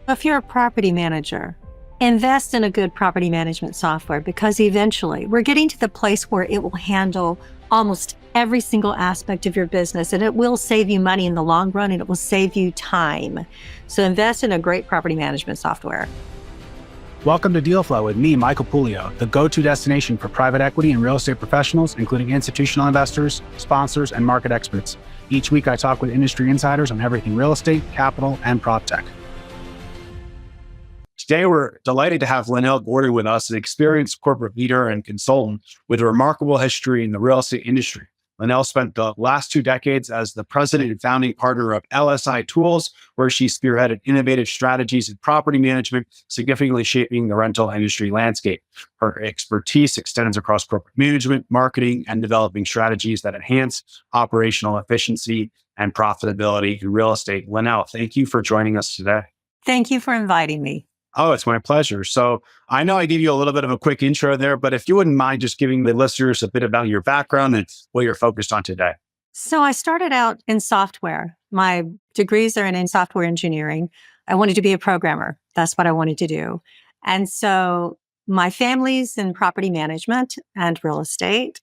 If you're a property manager, invest in a good property management software, because eventually we're getting to the place where it will handle almost every single aspect of your business, and it will save you money in the long run, and it will save you time. So invest in a great property management software. Welcome to Deal Flow with me, Michael Pulio, the go-to destination for private equity and real estate professionals, including institutional investors, sponsors, and market experts. Each week, I talk with industry insiders on everything real estate, capital, and prop tech. Today, we're delighted to have Lynell Gordon with us, an experienced corporate leader and consultant with a remarkable history in the real estate industry. Lynell spent the last 2 decades as the president and founding partner of LSI Tools, where she spearheaded innovative strategies in property management, significantly shaping the rental industry landscape. Her expertise extends across corporate management, marketing, and developing strategies that enhance operational efficiency and profitability in real estate. Lynell, thank you for joining us today. Thank you for inviting me. Oh, it's my pleasure. So I know I gave you a little bit of a quick intro there, but if you wouldn't mind just giving the listeners a bit about your background and what you're focused on today. So I started out in software. My degrees are in software engineering. I wanted to be a programmer. That's what I wanted to do. And so my family's in property management and real estate.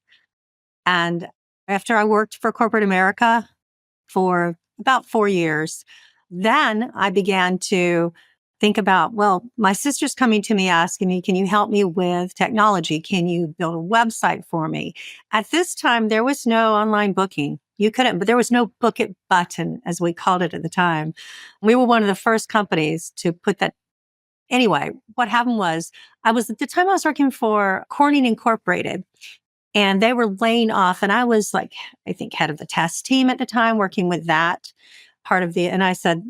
And after I worked for corporate America for about 4 years, then I began to think about, well, my sister's coming to me asking me, can you help me with technology? Can you build a website for me? At this time, there was no online booking. You couldn't, but there was no book it button, as we called it at the time. We were one of the first companies to put that. Anyway, what happened was at the time I was working for Corning Incorporated, and they were laying off. And I was like, I think head of the test team at the time, working with that part of and I said,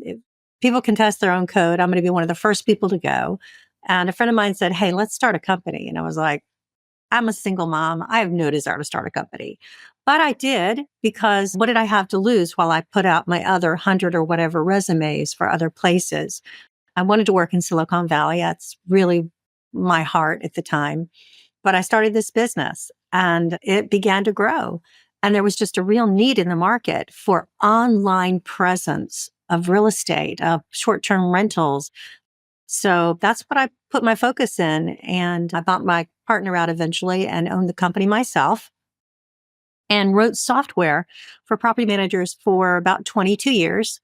people can test their own code. I'm going to be one of the first people to go. And a friend of mine said, hey, let's start a company. And I was like, I'm a single mom. I have no desire to start a company. But I did, because what did I have to lose while I put out my other 100 or whatever resumes for other places? I wanted to work in Silicon Valley. That's really my heart at the time. But I started this business and it began to grow. And there was just a real need in the market for online presence of real estate, of short-term rentals. So that's what I put my focus in. And I bought my partner out eventually and owned the company myself and wrote software for property managers for about 22 years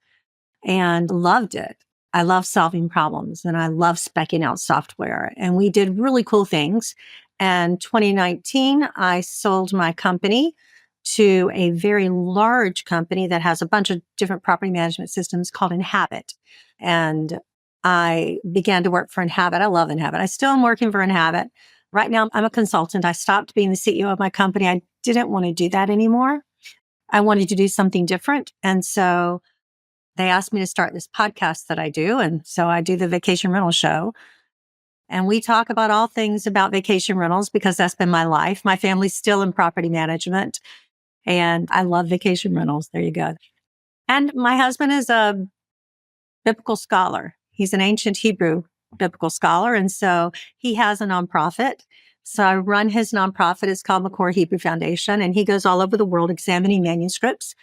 and loved it. I love solving problems and I love speccing out software. And we did really cool things. And 2019, I sold my company to a very large company that has a bunch of different property management systems called 𝐬𝐿. And I began to work for 𝐬𝐿. I love 𝐬𝐿. I still am working for 𝐬𝐿. Right now, I'm a consultant. I stopped being the CEO of my company. I didn't want to do that anymore. I wanted to do something different. And so they asked me to start this podcast that I do. And so I do the Vacation Rental Show. And we talk about all things about vacation rentals because that's been my life. My family's still in property management. And I love vacation rentals. There you go. And my husband is a biblical scholar. He's an ancient Hebrew biblical scholar. And so he has a nonprofit. So I run his nonprofit. It's called McCoy Hebrew Foundation. And he goes all over the world examining manuscripts.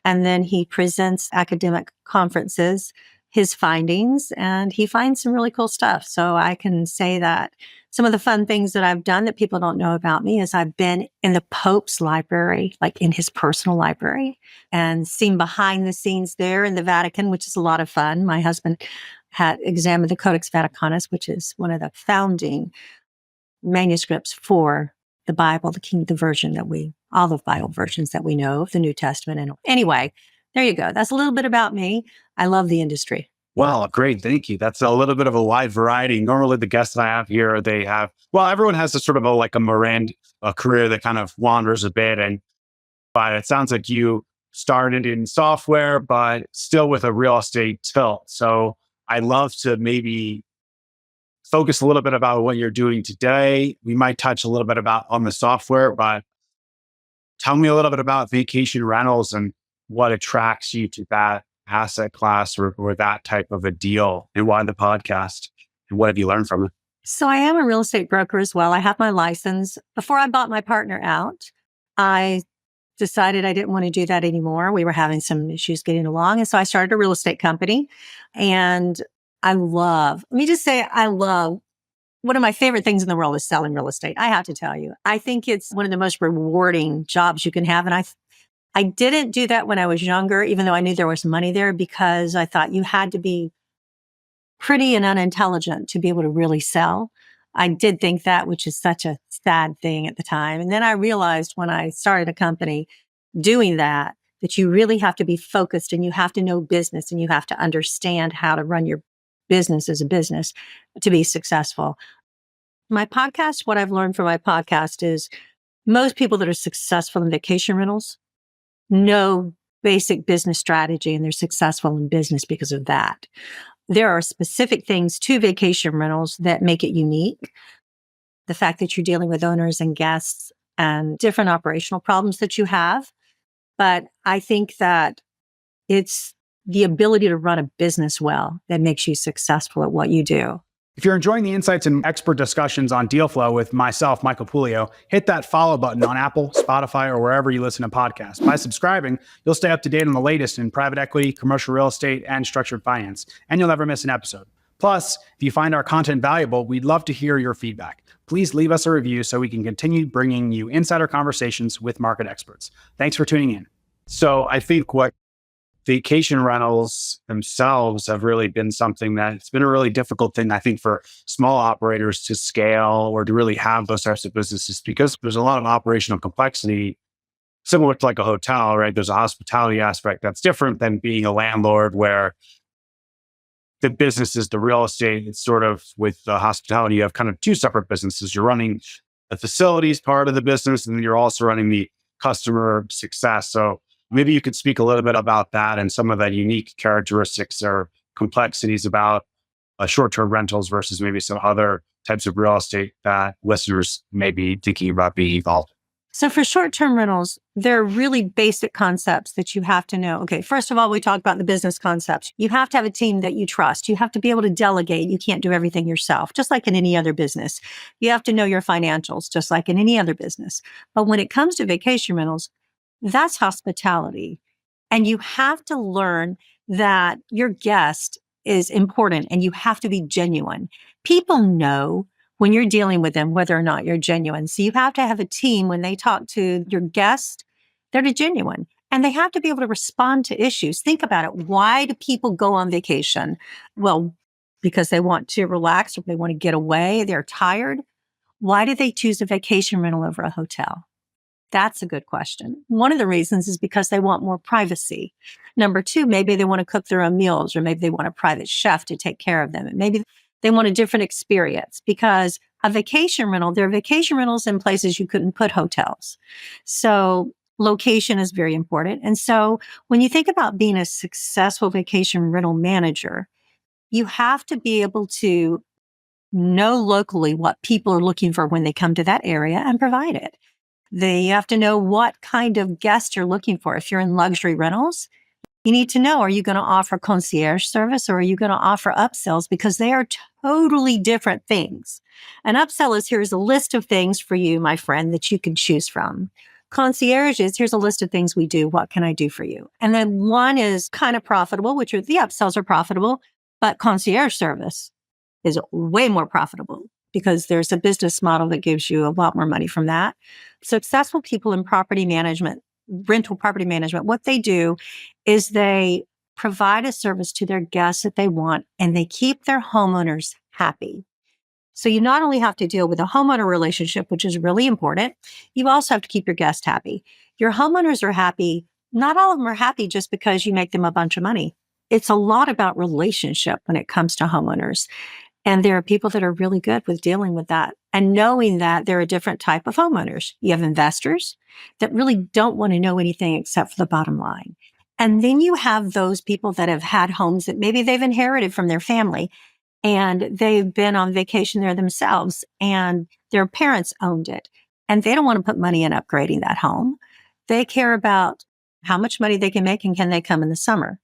And then he presents academic conferences, his findings, and he finds some really cool stuff. So I can say that some of the fun things that I've done that people don't know about me is I've been in the Pope's library, like in his personal library, and seen behind the scenes there in the Vatican, which is a lot of fun. My husband had examined the Codex Vaticanus, which is one of the founding manuscripts for the Bible, the version that all the Bible versions that we know of the New Testament. And anyway, there you go. That's a little bit about me. I love the industry. Wow, great. Thank you. That's a little bit of a wide variety. Normally the guests that I have here, everyone has a sort of a career that kind of wanders a bit. But it sounds like you started in software, but still with a real estate tilt. So I'd love to maybe focus a little bit about what you're doing today. We might touch a little bit on the software, but tell me a little bit about vacation rentals and what attracts you to that asset class or that type of a deal, and why the podcast, and what have you learned from it? So I am a real estate broker as well. I have my license. Before I bought my partner out, I decided I didn't want to do that anymore. We were having some issues getting along. And so I started a real estate company. And let me just say, I love one of my favorite things in the world is selling real estate. I have to tell you, I think it's one of the most rewarding jobs you can have. And I didn't do that when I was younger, even though I knew there was money there, because I thought you had to be pretty and unintelligent to be able to really sell. I did think that, which is such a sad thing at the time. And then I realized when I started a company doing that you really have to be focused and you have to know business and you have to understand how to run your business as a business to be successful. My podcast, what I've learned from my podcast is most people that are successful in vacation rentals know basic business strategy and they're successful in business because of that. There are specific things to vacation rentals that make it unique. The fact that you're dealing with owners and guests and different operational problems that you have. But I think that it's the ability to run a business well that makes you successful at what you do. If you're enjoying the insights and expert discussions on deal flow with myself, Michael Pulio, hit that follow button on Apple, Spotify, or wherever you listen to podcasts. By subscribing, you'll stay up to date on the latest in private equity, commercial real estate, and structured finance, and you'll never miss an episode. Plus, if you find our content valuable, we'd love to hear your feedback. Please leave us a review so we can continue bringing you insider conversations with market experts. Thanks for tuning in. So I think what vacation rentals themselves have really been something that it's been a really difficult thing, I think, for small operators to scale or to really have those types of businesses because there's a lot of operational complexity, similar to like a hotel, right? There's a hospitality aspect that's different than being a landlord where the business is the real estate. It's sort of with the hospitality, you have kind of two separate businesses. You're running the facilities part of the business, and then you're also running the customer success. So maybe you could speak a little bit about that and some of the unique characteristics or complexities about short-term rentals versus maybe some other types of real estate that listeners may be thinking about being involved. So for short-term rentals, there are really basic concepts that you have to know. Okay, first of all, we talked about the business concepts. You have to have a team that you trust. You have to be able to delegate. You can't do everything yourself, just like in any other business. You have to know your financials, just like in any other business. But when it comes to vacation rentals, that's hospitality. And you have to learn that your guest is important and you have to be genuine. People know when you're dealing with them whether or not you're genuine. So you have to have a team when they talk to your guest, they're genuine. And they have to be able to respond to issues. Think about it. Why do people go on vacation? Well, because they want to relax or they want to get away. They're tired. Why do they choose a vacation rental over a hotel? That's a good question. One of the reasons is because they want more privacy. Number two, maybe they want to cook their own meals, or maybe they want a private chef to take care of them. And maybe they want a different experience because a vacation rental, there are vacation rentals in places you couldn't put hotels. So location is very important. And so when you think about being a successful vacation rental manager, you have to be able to know locally what people are looking for when they come to that area and provide it. They have to know what kind of guest you're looking for. If you're in luxury rentals, you need to know, are you going to offer concierge service or are you going to offer upsells? Because they are totally different things. An upsell is, here's a list of things for you, my friend, that you can choose from. Concierge is, here's a list of things we do. What can I do for you? And then one is kind of profitable, which are the upsells are profitable, but concierge service is way more profitable because there's a business model that gives you a lot more money from that. Successful people in property management, rental property management, what they do is they provide a service to their guests that they want, and they keep their homeowners happy. So you not only have to deal with a homeowner relationship, which is really important, you also have to keep your guests happy. Your homeowners are happy. Not all of them are happy just because you make them a bunch of money. It's a lot about relationship when it comes to homeowners. And there are people that are really good with dealing with that and knowing that there are a different type of homeowners. You have investors that really don't want to know anything except for the bottom line. And then you have those people that have had homes that maybe they've inherited from their family and they've been on vacation there themselves and their parents owned it. And they don't want to put money in upgrading that home. They care about how much money they can make and can they come in the summer.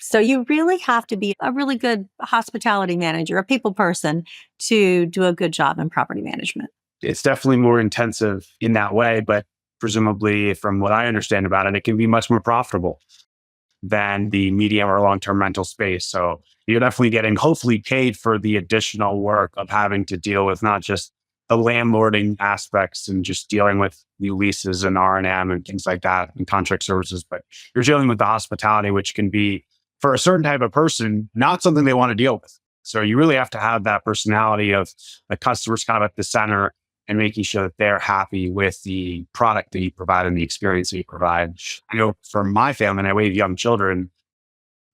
So you really have to be a really good hospitality manager, a people person to do a good job in property management. It's definitely more intensive in that way, but presumably from what I understand about it, it can be much more profitable. than the medium or long-term rental space. So you're definitely getting hopefully paid for the additional work of having to deal with not just the landlording aspects and just dealing with the leases and R&M and things like that and contract services, but you're dealing with the hospitality, which can be for a certain type of person, not something they want to deal with. So you really have to have that personality of the customers kind of at the center and making sure that they're happy with the product that you provide and the experience that you provide. I know for my family, and we have young children,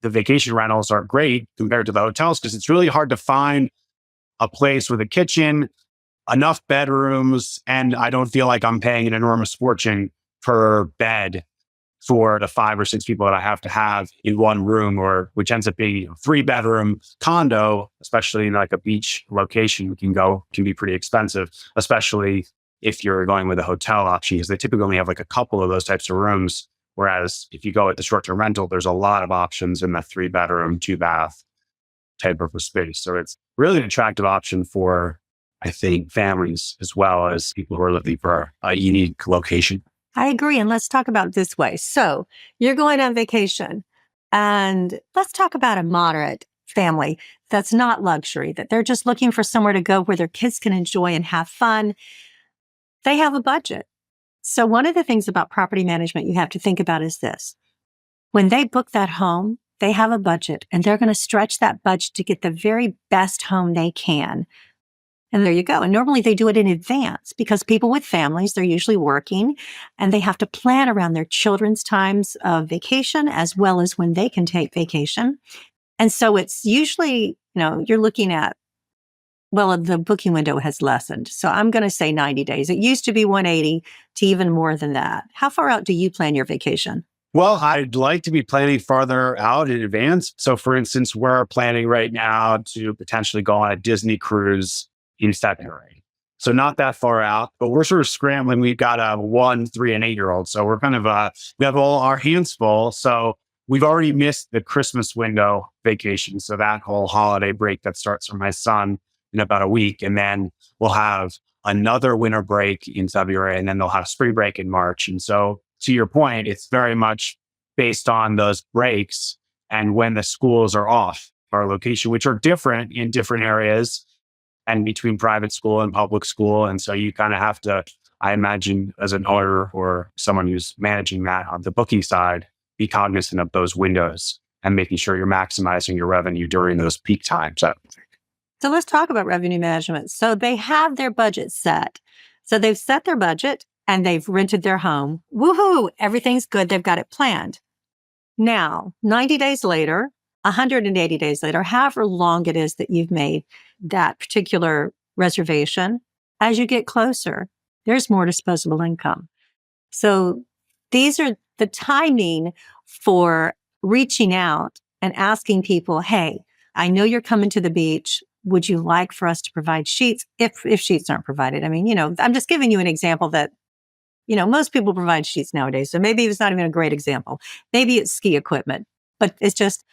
the vacation rentals are great compared to the hotels because it's really hard to find a place with a kitchen, enough bedrooms, and I don't feel like I'm paying an enormous fortune per bed for the 5 or 6 people that I have to have in one room, or which ends up being a 3-bedroom condo, especially in like a beach location can be pretty expensive, especially if you're going with a hotel option, because they typically only have like a couple of those types of rooms. Whereas if you go with the short-term rental, there's a lot of options in the 3-bedroom, 2-bath type of a space. So it's really an attractive option for, I think, families as well as people who are looking for a unique location. I agree. And let's talk about it this way. So you're going on vacation, and let's talk about a moderate family that's not luxury, that they're just looking for somewhere to go where their kids can enjoy and have fun. They have a budget. So one of the things about property management you have to think about is this. When they book that home, they have a budget, and they're going to stretch that budget to get the very best home they can. And there you go. And normally they do it in advance because people with families, they're usually working and they have to plan around their children's times of vacation as well as when they can take vacation. And so it's usually, you're looking at, well, the booking window has lessened. So I'm going to say 90 days. It used to be 180 to even more than that. How far out do you plan your vacation? Well, I'd like to be planning farther out in advance. So for instance, we're planning right now to potentially go on a Disney cruise in February. So not that far out, but we're sort of scrambling. We've got a 1, 3, and 8-year-old. So we're kind of, we have all our hands full. So we've already missed the Christmas window vacation. So that whole holiday break that starts for my son in about a week. And then we'll have another winter break in February, and then they'll have spring break in March. And so to your point, it's very much based on those breaks and when the schools are off our location, which are different in different areas and between private school and public school. And so you kind of have to, I imagine, as an owner or someone who's managing that on the booking side, be cognizant of those windows and making sure you're maximizing your revenue during those peak times. So let's talk about revenue management. So they have their budget set. So they've set their budget and they've rented their home. Woohoo! Everything's good. They've got it planned. Now, 90 days later, 180 days later, however long it is that you've made that particular reservation, as you get closer, there's more disposable income. So these are the timing for reaching out and asking people, hey, I know you're coming to the beach. Would you like for us to provide sheets if sheets aren't provided? I mean, I'm just giving you an example that, most people provide sheets nowadays. So maybe it's not even a great example. Maybe it's ski equipment, but it's just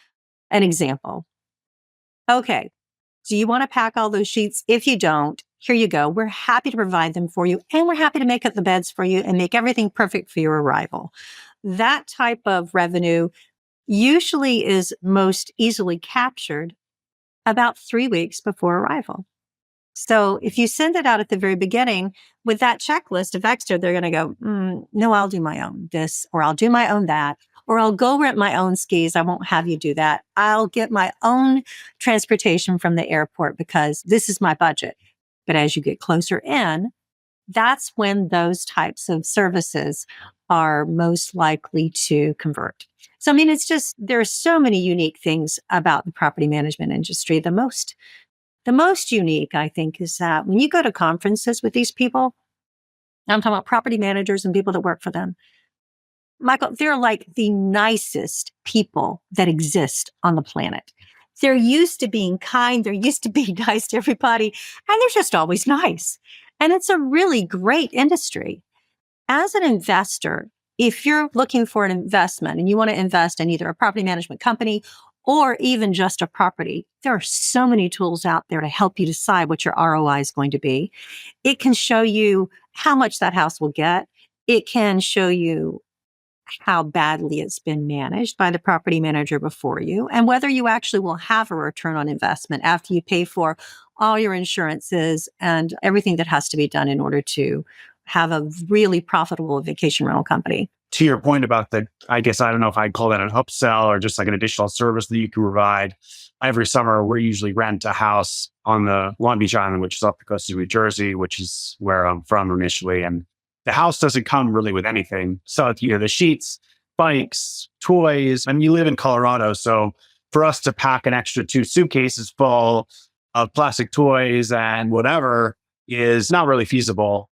an example. Okay. Do you want to pack all those sheets? If you don't, here you go. We're happy to provide them for you. And we're happy to make up the beds for you and make everything perfect for your arrival. That type of revenue usually is most easily captured about 3 weeks before arrival. So if you send it out at the very beginning with that checklist of extra, they're going to go, no, I'll do my own this, or I'll do my own that, or I'll go rent my own skis. I won't have you do that. I'll get my own transportation from the airport because this is my budget. But as you get closer in, that's when those types of services are most likely to convert. So, I mean, it's just, there are so many unique things about the property management industry. The most unique, I think, is that when you go to conferences with these people, I'm talking about property managers and people that work for them, Michael, they're like the nicest people that exist on the planet. They're used to being kind. They're used to being nice to everybody, and they're just always nice. And it's a really great industry. As an investor, if you're looking for an investment and you want to invest in either a property management company or even just a property, there are so many tools out there to help you decide what your ROI is going to be. It can show you how much that house will get. It can show you how badly it's been managed by the property manager before you, and whether you actually will have a return on investment after you pay for all your insurances and everything that has to be done in order to have a really profitable vacation rental company. To your point about I guess I don't know if I'd call that an upsell or just like an additional service that you can provide. Every summer, we usually rent a house on the Long Beach Island, which is off the coast of New Jersey, which is where I'm from initially. And the house doesn't come really with anything. So, the sheets, bikes, toys, and you live in Colorado. So for us to pack an extra 2 suitcases full of plastic toys and whatever is not really feasible.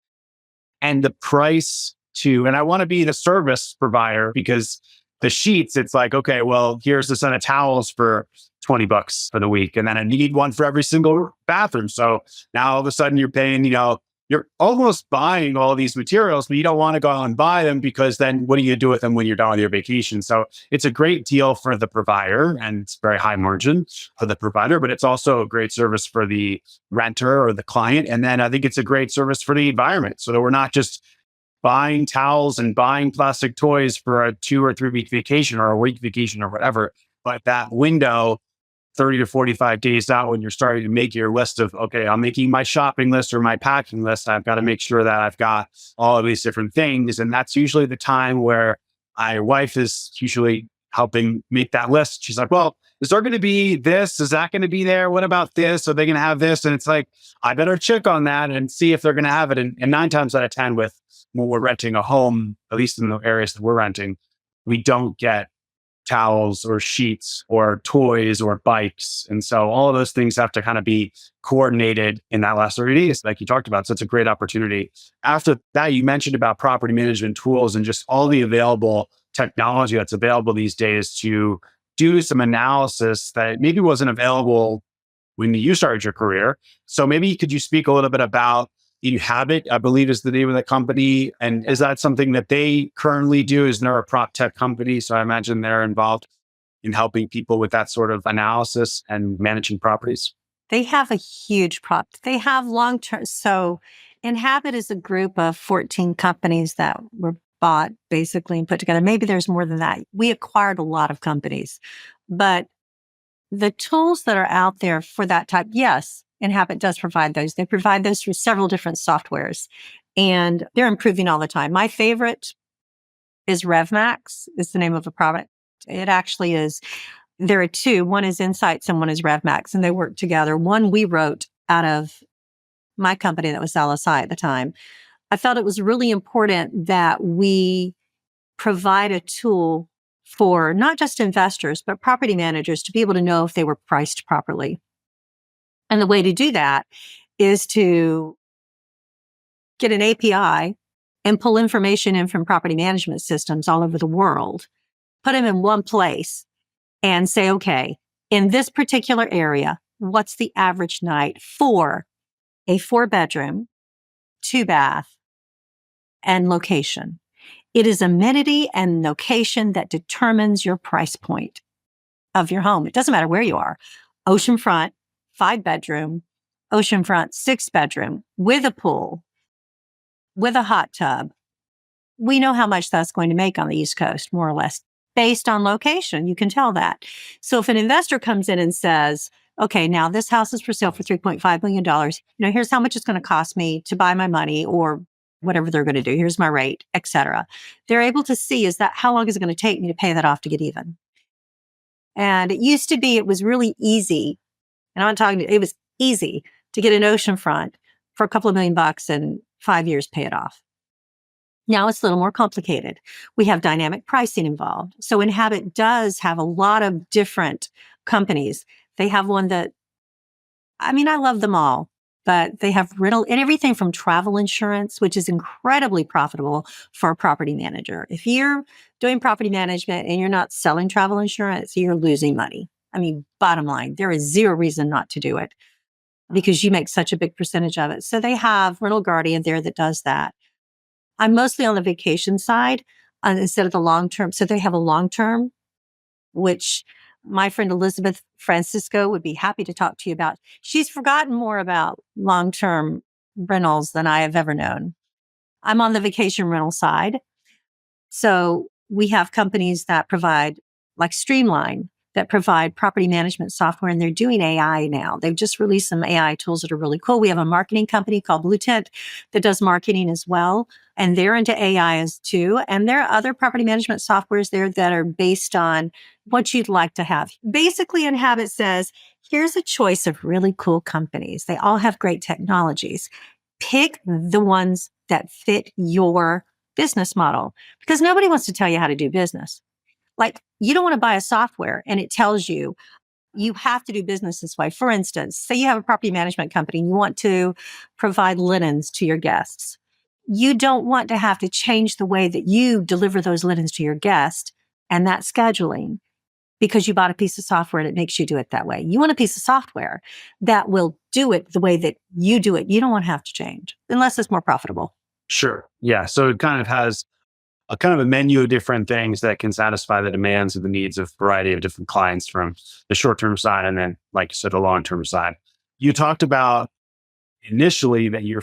And the price and I want to be the service provider because the sheets, it's like, okay, well, here's a set of towels for $20 for the week. And then I need one for every single bathroom. So now all of a sudden you're paying, you're almost buying all these materials, but you don't want to go out and buy them because then what do you do with them when you're done with your vacation? So it's a great deal for the provider and it's very high margin for the provider, but it's also a great service for the renter or the client. And then I think it's a great service for the environment so that we're not just buying towels and buying plastic toys for a 2 or 3 week vacation or a week vacation or whatever. But that window, 30 to 45 days out when you're starting to make your list of, okay, I'm making my shopping list or my packing list. I've got to make sure that I've got all of these different things. And that's usually the time where my wife is usually helping make that list. She's like, well, is there going to be this? Is that going to be there? What about this? Are they going to have this? And it's like, I better check on that and see if they're going to have it. And 9 times out of 10 when we're renting a home, at least in the areas that we're renting, we don't get towels or sheets or toys or bikes. And so all of those things have to kind of be coordinated in that last 30 days, like you talked about. So it's a great opportunity. After that, you mentioned about property management tools and just all the available technology that's available these days to do some analysis that maybe wasn't available when you started your career. So maybe could you speak a little bit about 𝐬𝐿𝐫𝐸, I believe is the name of the company. And is that something that they currently do? Is there a prop tech company? So I imagine they're involved in helping people with that sort of analysis and managing properties. They have a huge They have long-term. So 𝐸𝐿𝐫𝐸 is a group of 14 companies that were bought basically and put together. Maybe there's more than that. We acquired a lot of companies, but the tools that are out there for that type, yes, 𝐸𝐿𝐫𝐸 does provide those. They provide those through several different softwares, and they're improving all the time. My favorite is RevMax, is the name of a product. It actually is. There are 2. One is Insights and one is RevMax, and they work together. One we wrote out of my company that was LSI at the time. I felt it was really important that we provide a tool for not just investors, but property managers to be able to know if they were priced properly. And the way to do that is to get an API and pull information in from property management systems all over the world, put them in one place and say, okay, in this particular area, what's the average night for a 4-bedroom, 2-bath, and location? It is amenity and location that determines your price point of your home. It doesn't matter where you are. Oceanfront, 5-bedroom, oceanfront, 6-bedroom, with a pool, with a hot tub. We know how much that's going to make on the East Coast, more or less, based on location. You can tell that. So if an investor comes in and says, okay, now this house is for sale for $3.5 million. Here's how much it's going to cost me to buy my money or whatever they're going to do. Here's my rate, et cetera. They're able to see, how long is it going to take me to pay that off to get even? And it used to be, it was really easy. And it was easy to get an oceanfront for a couple of $1 million and 5 years pay it off. Now it's a little more complicated. We have dynamic pricing involved. So 𝐸𝐿𝐫𝐸 does have a lot of different companies. They have one that, I love them all, but they have rental and everything from travel insurance, which is incredibly profitable for a property manager. If you're doing property management and you're not selling travel insurance, you're losing money. Bottom line, there is zero reason not to do it because you make such a big percentage of it. So they have Rental Guardian there that does that. I'm mostly on the vacation side instead of the long-term. So they have a long-term, which my friend Elizabeth Francisco would be happy to talk to you about. She's forgotten more about long-term rentals than I have ever known. I'm on the vacation rental side. So we have companies that provide, like Streamline, that provide property management software, and they're doing AI now. They've just released some AI tools that are really cool. We have a marketing company called Blue Tent that does marketing as well, and they're into AI as too. And there are other property management softwares there that are based on what you'd like to have. Basically, Inhabit says, here's a choice of really cool companies. They all have great technologies. Pick the ones that fit your business model, because nobody wants to tell you how to do business. Like, you don't want to buy a software and it tells you you have to do business this way. For instance, say you have a property management company and you want to provide linens to your guests. You don't want to have to change the way that you deliver those linens to your guest and that scheduling because you bought a piece of software and it makes you do it that way. You want a piece of software that will do it the way that you do it. You don't want to have to change unless it's more profitable. Sure. Yeah. So it kind of has a kind of a menu of different things that can satisfy the demands and the needs of a variety of different clients from the short-term side and then, like you said, the long-term side. You talked about initially that you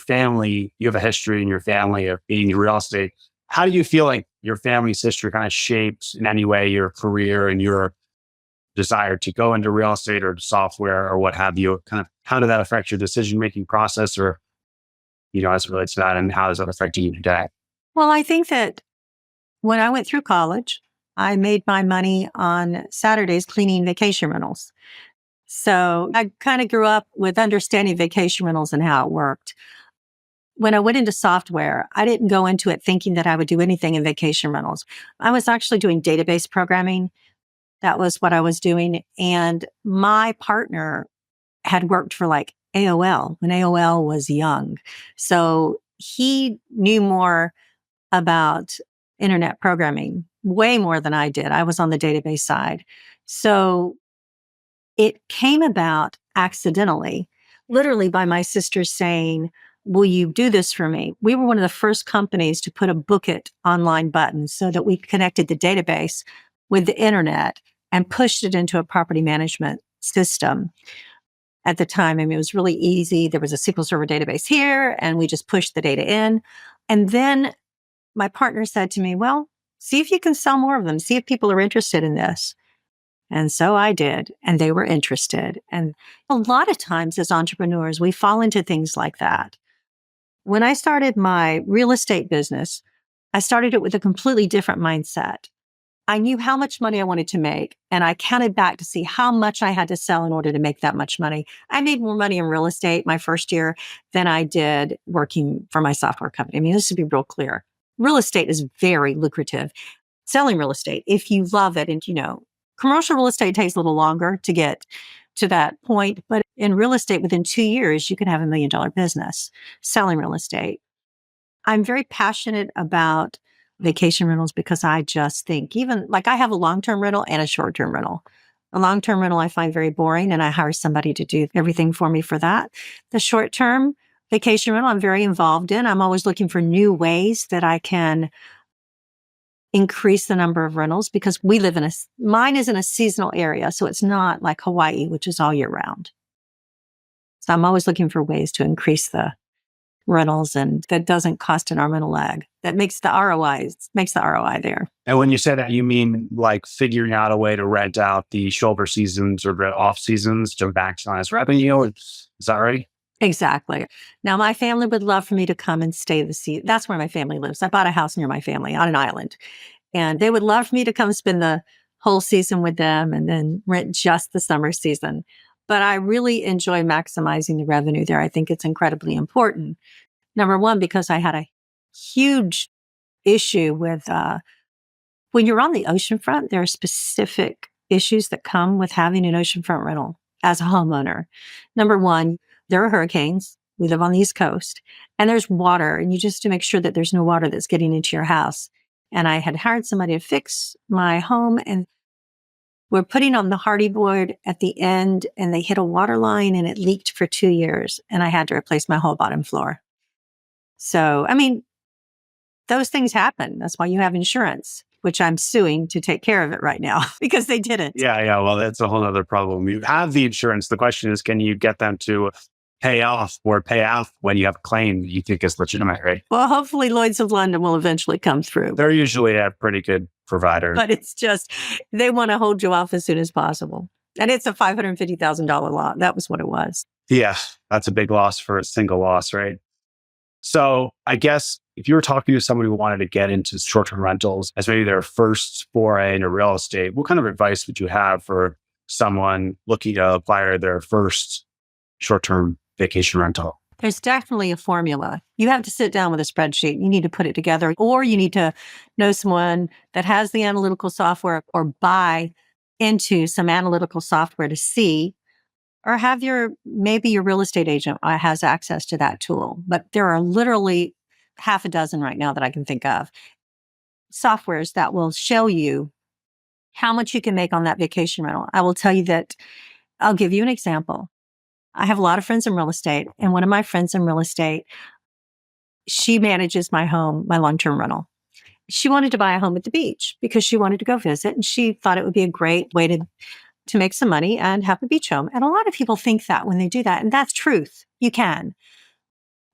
have a history in your family of being in real estate. How do you feel like your family's history kind of shapes in any way your career and your desire to go into real estate or software or what have you? Kind of how did that affect your decision-making process or, as it relates to that, and how is that affecting you today? Well, I think that when I went through college, I made my money on Saturdays cleaning vacation rentals. So I kind of grew up with understanding vacation rentals and how it worked. When I went into software, I didn't go into it thinking that I would do anything in vacation rentals. I was actually doing database programming. That was what I was doing. And my partner had worked for like AOL when AOL was young. So he knew more about internet programming, way more than I did. I was on the database side. So it came about accidentally, literally by my sister saying, will you do this for me? We were one of the first companies to put a book it online button so that we connected the database with the internet and pushed it into a property management system. At the time, it was really easy. There was a SQL Server database here, and we just pushed the data in. And then my partner said to me, well, see if you can sell more of them. See if people are interested in this. And so I did, and they were interested. And a lot of times as entrepreneurs, we fall into things like that. When I started my real estate business, I started it with a completely different mindset. I knew how much money I wanted to make, and I counted back to see how much I had to sell in order to make that much money. I made more money in real estate my first year than I did working for my software company. I mean, this to be real clear. Real estate is very lucrative. Selling real estate, if you love it, and commercial real estate takes a little longer to get to that point, but in real estate, within 2 years, you can have $1 million business selling real estate. I'm very passionate about vacation rentals because I just think even like I have a long-term rental and a short-term rental. A long-term rental I find very boring and I hire somebody to do everything for me for that. The short-term vacation rental I'm very involved in. I'm always looking for new ways that I can increase the number of rentals because mine is in a seasonal area. So it's not like Hawaii, which is all year round. So I'm always looking for ways to increase the rentals and that doesn't cost an arm and a leg. That makes the ROI there. And when you say that, you mean like figuring out a way to rent out the shoulder seasons or the off seasons to maximize revenue. Is that right? Exactly. Now, my family would love for me to come and stay the season. That's where my family lives. I bought a house near my family on an island, and they would love for me to come spend the whole season with them and then rent just the summer season. But I really enjoy maximizing the revenue there. I think it's incredibly important. Number one, because I had a huge issue with when you're on the oceanfront, there are specific issues that come with having an oceanfront rental as a homeowner. Number one, there are hurricanes. We live on the East Coast, and there's water, and you just to make sure that there's no water that's getting into your house. And I had hired somebody to fix my home, and we're putting on the hardy board at the end, and they hit a water line, and it leaked for 2 years, and I had to replace my whole bottom floor. So, I mean, those things happen. That's why you have insurance, which I'm suing to take care of it right now because they didn't. Yeah. Well, that's a whole other problem. You have the insurance. The question is, can you get them to pay off or pay out when you have a claim that you think is legitimate, right? Well, hopefully Lloyd's of London will eventually come through. They're usually a pretty good provider. But it's just, they want to hold you off as soon as possible. And it's a $550,000 lot. That was what it was. Yeah, that's a big loss for a single loss, right? So I guess if you were talking to somebody who wanted to get into short-term rentals as maybe their first foray into real estate, what kind of advice would you have for someone looking to acquire their first short-term vacation rental? There's definitely a formula. You have to sit down with a spreadsheet. You need to put it together, or you need to know someone that has the analytical software or buy into some analytical software to see, or have maybe your real estate agent has access to that tool. But there are literally half a dozen right now that I can think of, softwares that will show you how much you can make on that vacation rental. I will tell you that, I'll give you an example. I have a lot of friends in real estate, and one of my friends in real estate, she manages my home, my long-term rental. She wanted to buy a home at the beach because she wanted to go visit, and she thought it would be a great way to make some money and have a beach home. And a lot of people think that when they do that, and that's truth. You can.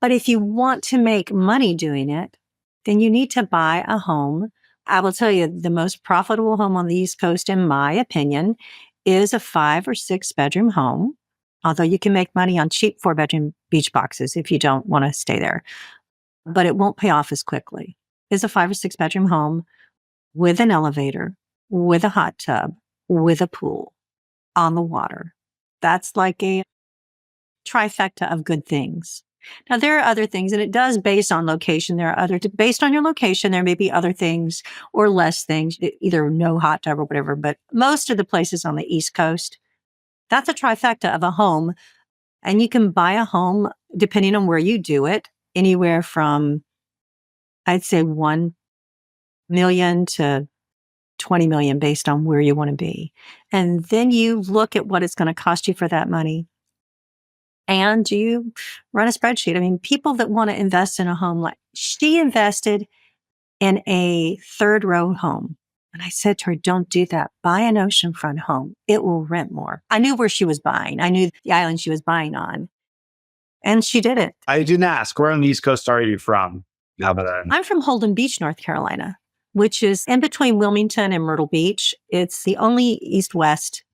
But if you want to make money doing it, then you need to buy a home. I will tell you, the most profitable home on the East Coast, in my opinion, is a 5 or 6 bedroom home. Although you can make money on cheap 4-bedroom beach boxes if you don't want to stay there. But it won't pay off as quickly. It's a 5 or 6 bedroom home with an elevator, with a hot tub, with a pool on the water. That's like a trifecta of good things. Now, there are other things, and it does based on location. Based on your location, there may be other things or less things, either no hot tub or whatever. But most of the places on the East Coast, that's a trifecta of a home. And you can buy a home, depending on where you do it, anywhere from, I'd say, 1 million to 20 million based on where you want to be. And then you look at what it's going to cost you for that money. And you run a spreadsheet. I mean, people that want to invest in a home, like she invested in a 3rd row home. And I said to her, don't do that. Buy an oceanfront home. It will rent more. I knew where she was buying. I knew the island she was buying on. And she did it. I didn't ask. Where on the East Coast are you from? I'm from Holden Beach, North Carolina, which is in between Wilmington and Myrtle Beach. It's the only east-west.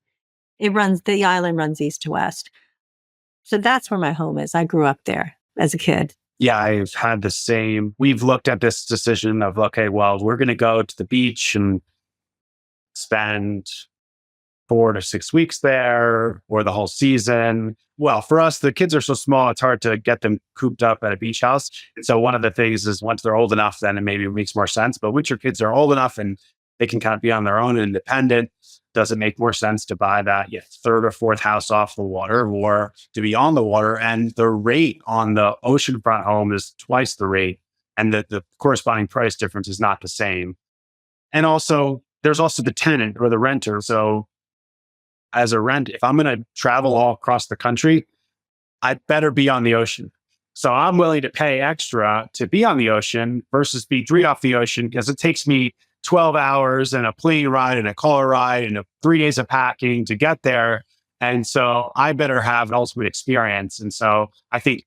The island runs east to west. So that's where my home is. I grew up there as a kid. Yeah, I've had the same. We've looked at this decision of, okay, well, we're going to go to the beach and spend 4 to 6 weeks there or the whole season. Well, for us, the kids are so small, it's hard to get them cooped up at a beach house. And so one of the things is once they're old enough, then it maybe makes more sense. But once your kids are old enough and they can kind of be on their own and independent, does it make more sense to buy that 3rd or 4th house off the water or to be on the water? And the rate on the oceanfront home is twice the rate. And the corresponding price difference is not the same. And also, there's also the tenant or the renter. So as a rent, if I'm going to travel all across the country, I better be on the ocean. So I'm willing to pay extra to be on the ocean versus be 3 off the ocean because it takes me 12 hours and a plane ride and a car ride and 3 days of packing to get there. And so I better have an ultimate experience. And so I think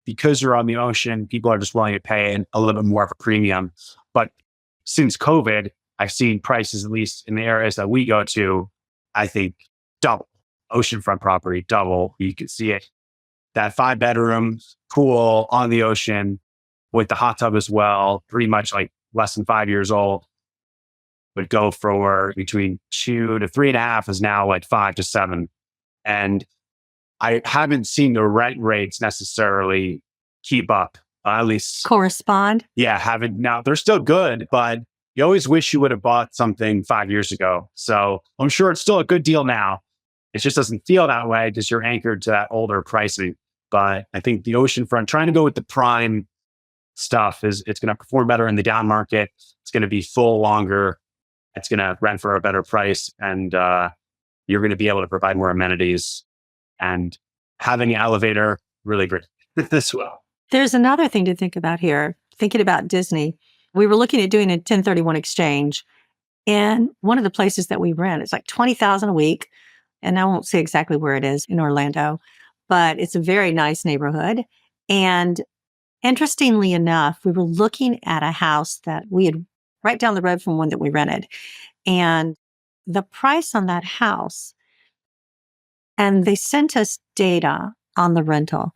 because you're on the ocean, people are just willing to pay a little bit more of a premium. But since COVID, I've seen prices, at least in the areas that we go to, I think double. Oceanfront property, double. You can see it. That 5 bedrooms, pool on the ocean with the hot tub as well, pretty much like less than 5 years old, would go for between 2 to 3.5 is now like 5 to 7. And I haven't seen the rent rates necessarily keep up, at least correspond. Yeah, haven't. Now they're still good, but you always wish you would have bought something 5 years ago. So I'm sure it's still a good deal now. It just doesn't feel that way because you're anchored to that older pricing. But I think the oceanfront, trying to go with the prime stuff it's going to perform better in the down market. It's going to be full longer. It's going to rent for a better price. And you're going to be able to provide more amenities and having an elevator, really great as well. There's another thing to think about here. Thinking about Disney, we were looking at doing a 1031 exchange. And one of the places that we rent, it's like $20,000 a week. And I won't say exactly where it is in Orlando. but it's a very nice neighborhood. And interestingly enough, we were looking at a house that we had right down the road from one that we rented. And the price on that house, and they sent us data on the rental.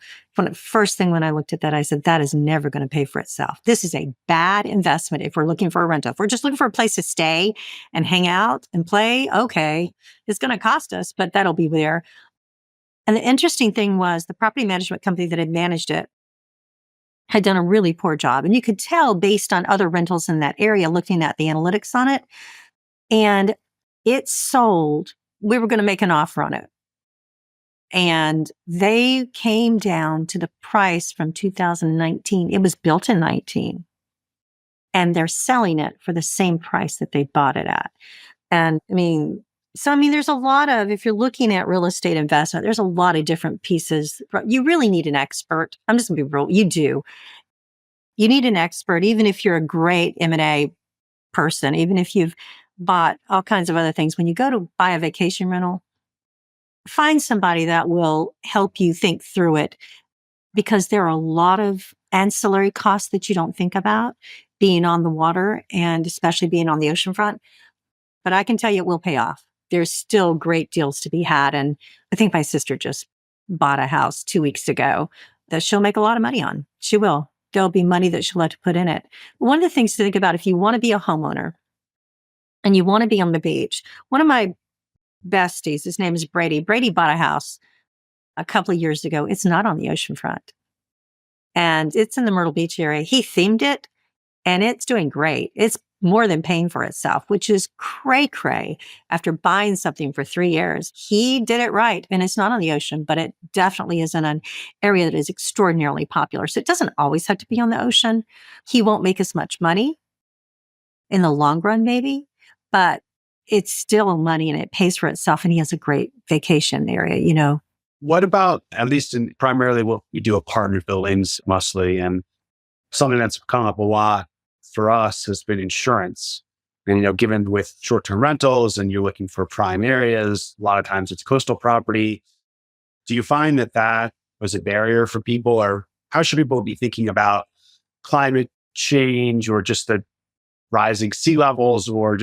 First thing when I looked at that, I said, that is never going to pay for itself. This is a bad investment if we're looking for a rental. If we're just looking for a place to stay and hang out and play, okay, it's going to cost us, but that'll be there. And the interesting thing was the property management company that had managed it had done a really poor job. And you could tell based on other rentals in that area, looking at the analytics on it. And it sold. We were going to make an offer on it. And they came down to the price from 2019. It was built in 19. And they're selling it for the same price that they bought it at. And there's a lot of, if you're looking at real estate investment, there's a lot of different pieces. You really need an expert. I'm just going to be real. You do. You need an expert, even if you're a great M&A person, even if you've bought all kinds of other things. When you go to buy a vacation rental, find somebody that will help you think through it, because there are a lot of ancillary costs that you don't think about being on the water and especially being on the oceanfront. But I can tell you it will pay off. There's still great deals to be had. And I think my sister just bought a house 2 weeks ago that she'll make a lot of money on. She will. There'll be money that she'll have to put in it. One of the things to think about, if you want to be a homeowner and you want to be on the beach, one of my besties, his name is Brady. Brady bought a house a couple of years ago. It's not on the oceanfront. And it's in the Myrtle Beach area. He themed it and it's doing great. It's more than paying for itself, which is cray-cray. After buying something for 3 years, he did it right. And it's not on the ocean, but it definitely is in an area that is extraordinarily popular. So it doesn't always have to be on the ocean. He won't make as much money in the long run, maybe, but it's still money and it pays for itself. And he has a great vacation area, What about, at least in primarily what we do, apartment buildings mostly, and something that's come up a lot for us has been insurance. And, given with short-term rentals and you're looking for prime areas, a lot of times it's coastal property. Do you find that was a barrier for people, or how should people be thinking about climate change, or just the rising sea levels, or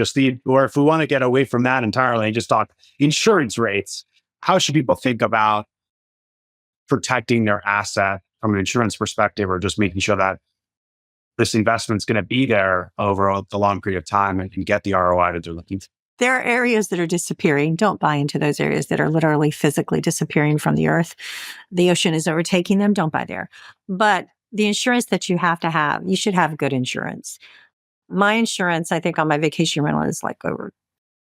or if we want to get away from that entirely and just talk insurance rates, how should people think about protecting their asset from an insurance perspective, or just making sure that this investment's going to be there over the long period of time and can get the ROI that they're looking for? There are areas that are disappearing. Don't buy into those areas that are literally physically disappearing from the earth. The ocean is overtaking them. Don't buy there. But the insurance that you have, you should have good insurance. My insurance, I think on my vacation rental is like over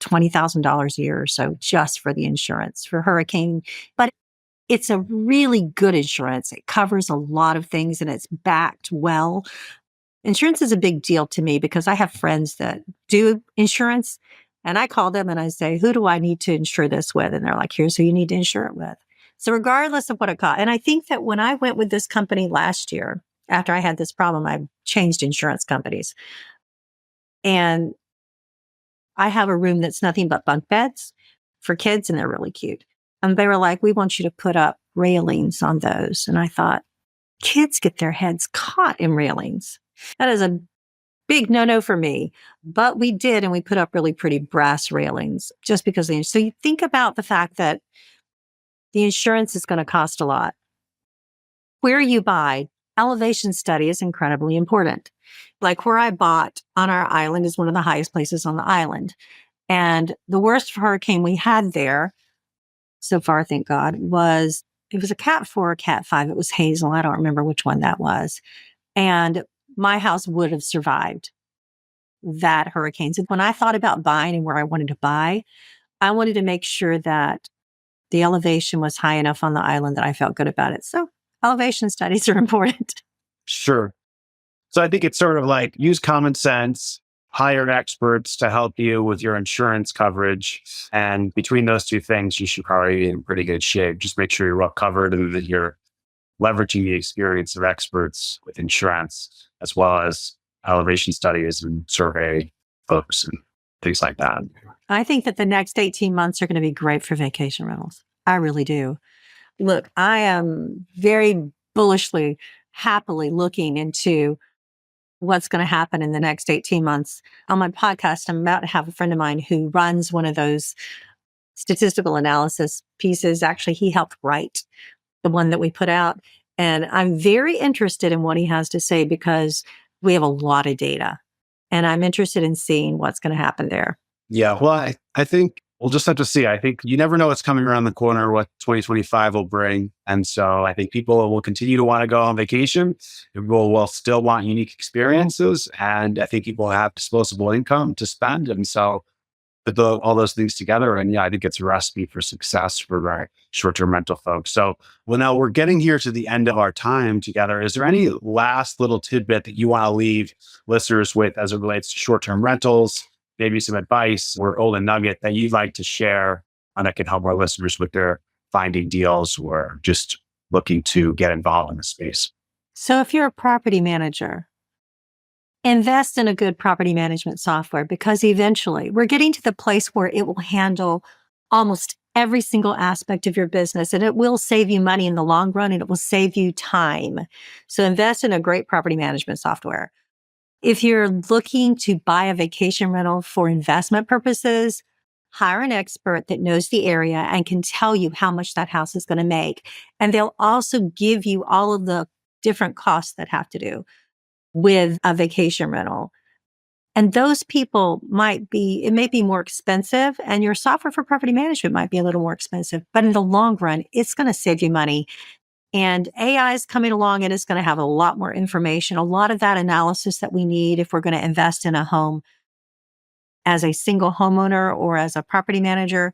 $20,000 a year or so just for the insurance for hurricane. But it's a really good insurance. It covers a lot of things and it's backed well. Insurance is a big deal to me because I have friends that do insurance and I call them and I say, who do I need to insure this with? And they're like, here's who you need to insure it with. So regardless of what it costs. And I think that when I went with this company last year, after I had this problem, I changed insurance companies. And I have a room that's nothing but bunk beds for kids and they're really cute. And they were like, we want you to put up railings on those. And I thought, kids get their heads caught in railings. That is a big no-no for me. But we did, and we put up really pretty brass railings just because so you think about the fact that the insurance is going to cost a lot. Where you buy, elevation study is incredibly important. Like where I bought on our island is one of the highest places on the island. And the worst hurricane we had there so far, thank God, it was a Cat 4 or Cat 5. It was Hazel. I don't remember which one that was. And my house would have survived that hurricane. So when I thought about buying and where I wanted to buy, I wanted to make sure that the elevation was high enough on the island that I felt good about it. So elevation studies are important. Sure. So I think it's sort of like use common sense, hire experts to help you with your insurance coverage. And between those two things, you should probably be in pretty good shape. Just make sure you're well covered and that you're leveraging the experience of experts with insurance, as well as elevation studies and survey folks and things like that. I think that the next 18 months are going to be great for vacation rentals. I really do. Look, I am very bullishly, happily looking into what's going to happen in the next 18 months. On my podcast, I'm about to have a friend of mine who runs one of those statistical analysis pieces. Actually, he helped write the one that we put out. And I'm very interested in what he has to say because we have a lot of data. And I'm interested in seeing what's going to happen there. Yeah, well, I think we'll just have to see. I think you never know what's coming around the corner, what 2025 will bring. And so I think people will continue to want to go on vacation. People will still want unique experiences. And I think people have disposable income to spend. And so put all those things together. And yeah, I think it's a recipe for success for our short-term rental folks. So, well, now we're getting here to the end of our time together. Is there any last little tidbit that you want to leave listeners with as it relates to short-term rentals, maybe some advice or golden nugget that you'd like to share and that can help our listeners with their finding deals or just looking to get involved in the space? So if you're a property manager, invest in a good property management software because eventually we're getting to the place where it will handle almost every single aspect of your business and it will save you money in the long run and it will save you time. So invest in a great property management software. If you're looking to buy a vacation rental for investment purposes, hire an expert that knows the area and can tell you how much that house is going to make. And they'll also give you all of the different costs that have to do with a vacation rental. And those people it may be more expensive and your software for property management might be a little more expensive, but in the long run, it's going to save you money. And AI is coming along and it's going to have a lot more information, a lot of that analysis that we need if we're going to invest in a home as a single homeowner or as a property manager.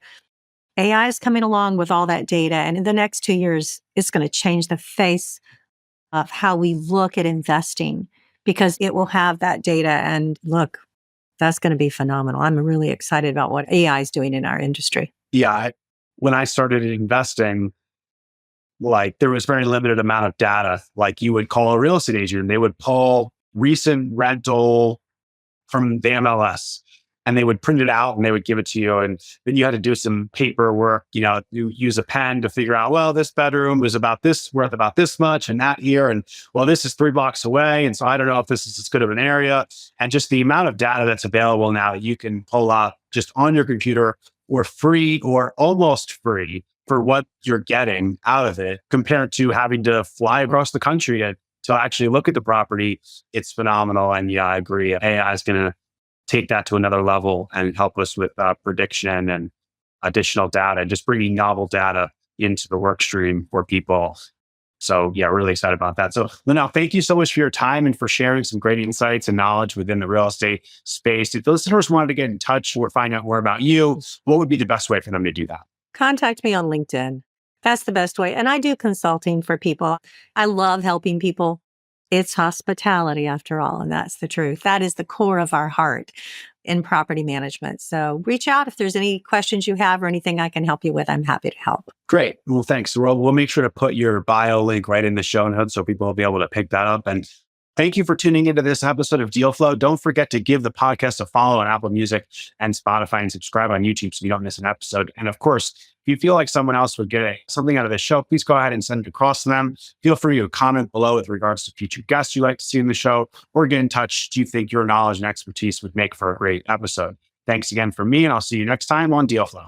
AI is coming along with all that data. And in the next 2 years, it's going to change the face of how we look at investing because it will have that data. And look, that's going to be phenomenal. I'm really excited about what AI is doing in our industry. Yeah. When I started investing, there was very limited amount of data. Like you would call a real estate agent and they would pull recent rental from the MLS and they would print it out and they would give it to you. And then you had to do some paperwork, you use a pen to figure out, well, this bedroom was worth about this much and that here. And well, this is 3 blocks away. And so I don't know if this is as good of an area. And just the amount of data that's available now, you can pull up just on your computer or free or almost free for what you're getting out of it compared to having to fly across the country to actually look at the property. It's phenomenal. And yeah, I agree. AI is going to take that to another level and help us with prediction and additional data, just bringing novel data into the work stream for people. So yeah, really excited about that. So Lynell, thank you so much for your time and for sharing some great insights and knowledge within the real estate space. If the listeners wanted to get in touch or find out more about you, what would be the best way for them to do that? Contact me on LinkedIn. That's the best way. And I do consulting for people. I love helping people. It's hospitality after all, and that's the truth. That is the core of our heart in property management. So reach out if there's any questions you have or anything I can help you with. I'm happy to help. Great. Well, thanks. We'll make sure to put your bio link right in the show notes so people will be able to pick that up. And thank you for tuning into this episode of Deal Flow. Don't forget to give the podcast a follow on Apple Music and Spotify and subscribe on YouTube so you don't miss an episode. And of course, if you feel like someone else would get something out of this show, please go ahead and send it across to them. Feel free to comment below with regards to future guests you'd like to see in the show or get in touch. Do you think your knowledge and expertise would make for a great episode? Thanks again from me, and I'll see you next time on Deal Flow.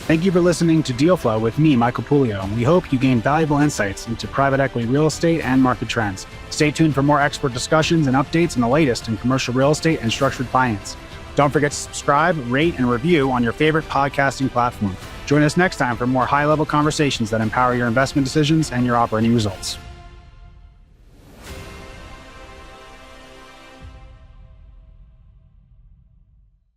Thank you for listening to Deal Flow with me, Michael Pulio. We hope you gained valuable insights into private equity real estate and market trends. Stay tuned for more expert discussions and updates on the latest in commercial real estate and structured finance. Don't forget to subscribe, rate, and review on your favorite podcasting platform. Join us next time for more high-level conversations that empower your investment decisions and your operating results.